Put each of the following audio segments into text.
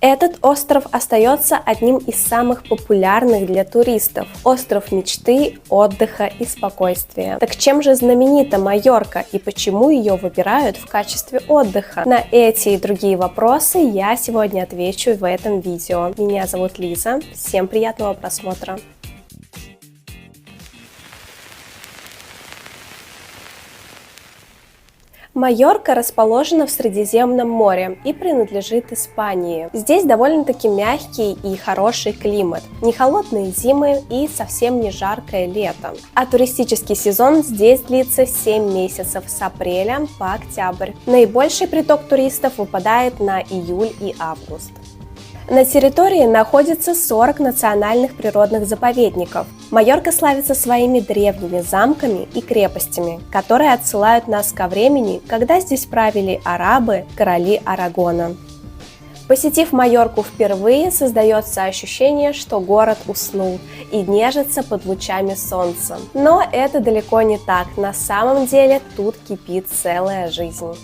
Этот остров остается одним из самых популярных для туристов. Остров мечты, отдыха и спокойствия. Так чем же знаменита Майорка и почему ее выбирают в качестве отдыха? На эти и другие вопросы я сегодня отвечу в этом видео. Меня зовут Лиза. Всем приятного просмотра. Майорка расположена в Средиземном море и принадлежит Испании. Здесь довольно-таки мягкий и хороший климат, не холодные зимы и совсем не жаркое лето. А туристический сезон здесь длится 7 месяцев с апреля по октябрь. Наибольший приток туристов выпадает на июль и август. На территории находится 40 национальных природных заповедников. Майорка славится своими древними замками и крепостями, которые отсылают нас ко времени, когда здесь правили арабы, короли Арагона. Посетив Майорку впервые, создается ощущение, что город уснул и нежится под лучами солнца. Но это далеко не так, на самом деле тут кипит целая жизнь.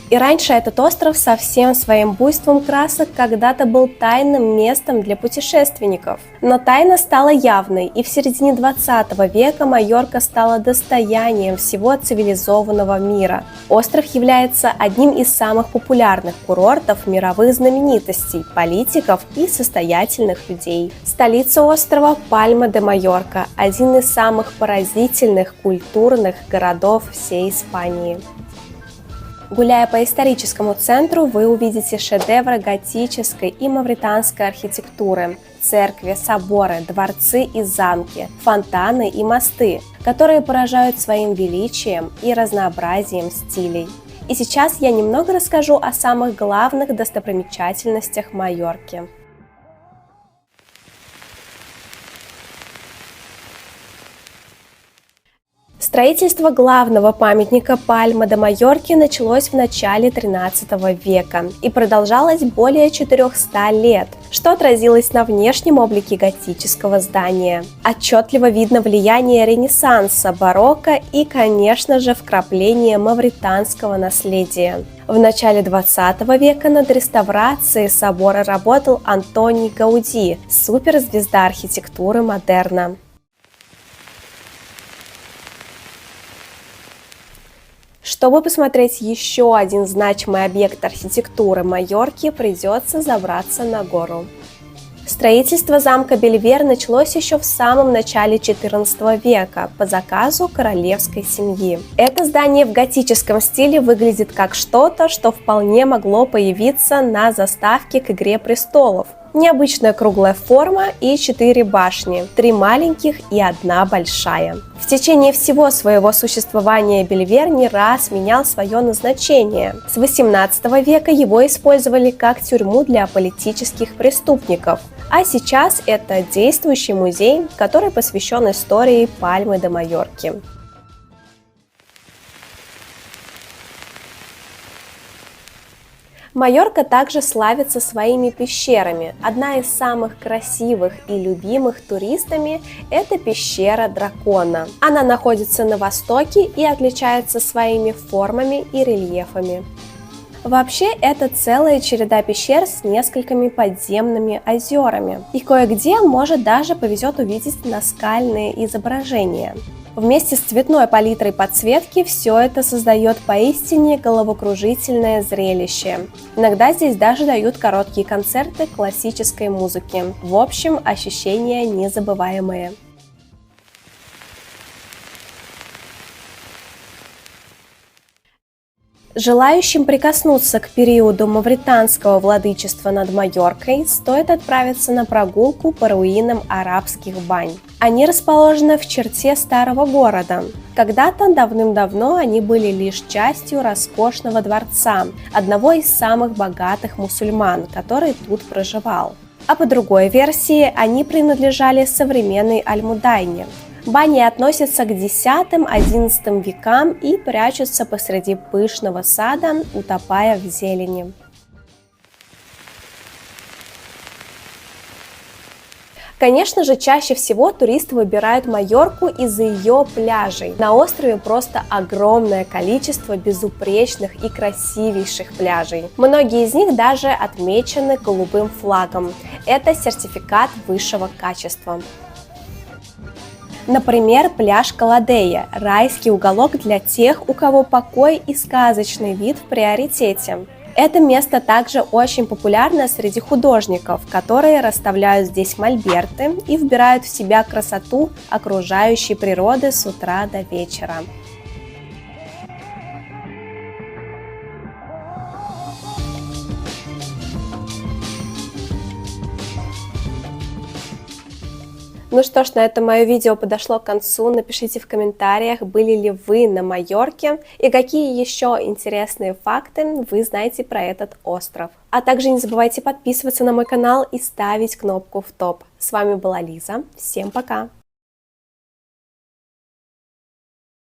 И раньше этот остров со всем своим буйством красок когда-то был тайным местом для путешественников. Но тайна стала явной, и в середине 20 века Майорка стала достоянием всего цивилизованного мира. Остров является одним из самых популярных курортов мировых знаменитостей, политиков и состоятельных людей. Столица острова – Пальма-де-Майорка, один из самых поразительных культурных городов всей Испании. Гуляя по историческому центру, вы увидите шедевры готической и мавританской архитектуры, церкви, соборы, дворцы и замки, фонтаны и мосты, которые поражают своим величием и разнообразием стилей. И сейчас я немного расскажу о самых главных достопримечательностях Майорки. Строительство главного памятника Пальма-де-Майорки началось в начале XIII века и продолжалось более 400 лет, что отразилось на внешнем облике готического здания. Отчетливо видно влияние Ренессанса, барокко и, конечно же, вкрапление мавританского наследия. В начале XX века над реставрацией собора работал Антоний Гауди, суперзвезда архитектуры модерна. Чтобы посмотреть еще один значимый объект архитектуры Майорки, придется забраться на гору. Строительство замка Бельвер началось еще в самом начале XIV века по заказу королевской семьи. Это здание в готическом стиле выглядит как что-то, что вполне могло появиться на заставке к «Игре престолов». Необычная круглая форма и 4 башни, 3 маленьких и 1 большая. В течение всего своего существования Бельвер не раз менял свое назначение. С XVIII века его использовали как тюрьму для политических преступников, а сейчас это действующий музей, который посвящен истории Пальмы-де-Майорки. Майорка также славится своими пещерами. Одна из самых красивых и любимых туристами – это пещера дракона. Она находится на востоке и отличается своими формами и рельефами. Вообще, это целая череда пещер с несколькими подземными озерами. И кое-где, может, даже повезет увидеть наскальные изображения. Вместе с цветной палитрой подсветки все это создает поистине головокружительное зрелище. Иногда здесь даже дают короткие концерты классической музыки. В общем, ощущения незабываемые. Желающим прикоснуться к периоду мавританского владычества над Майоркой стоит отправиться на прогулку по руинам арабских бань. Они расположены в черте старого города. Когда-то давным-давно они были лишь частью роскошного дворца, одного из самых богатых мусульман, который тут проживал. А по другой версии, они принадлежали современной Аль-Мудайне. Бани относятся к X-XI векам и прячутся посреди пышного сада, утопая в зелени. Конечно же, чаще всего туристы выбирают Майорку из-за ее пляжей. На острове просто огромное количество безупречных и красивейших пляжей. Многие из них даже отмечены голубым флагом. Это сертификат высшего качества. Например, пляж Каладея – райский уголок для тех, у кого покой и сказочный вид в приоритете. Это место также очень популярно среди художников, которые расставляют здесь мольберты и вбирают в себя красоту окружающей природы с утра до вечера. Ну что ж, на этом мое видео подошло к концу. Напишите в комментариях, были ли вы на Майорке и какие еще интересные факты вы знаете про этот остров. А также не забывайте подписываться на мой канал и ставить кнопку в топ. С вами была Лиза. Всем пока!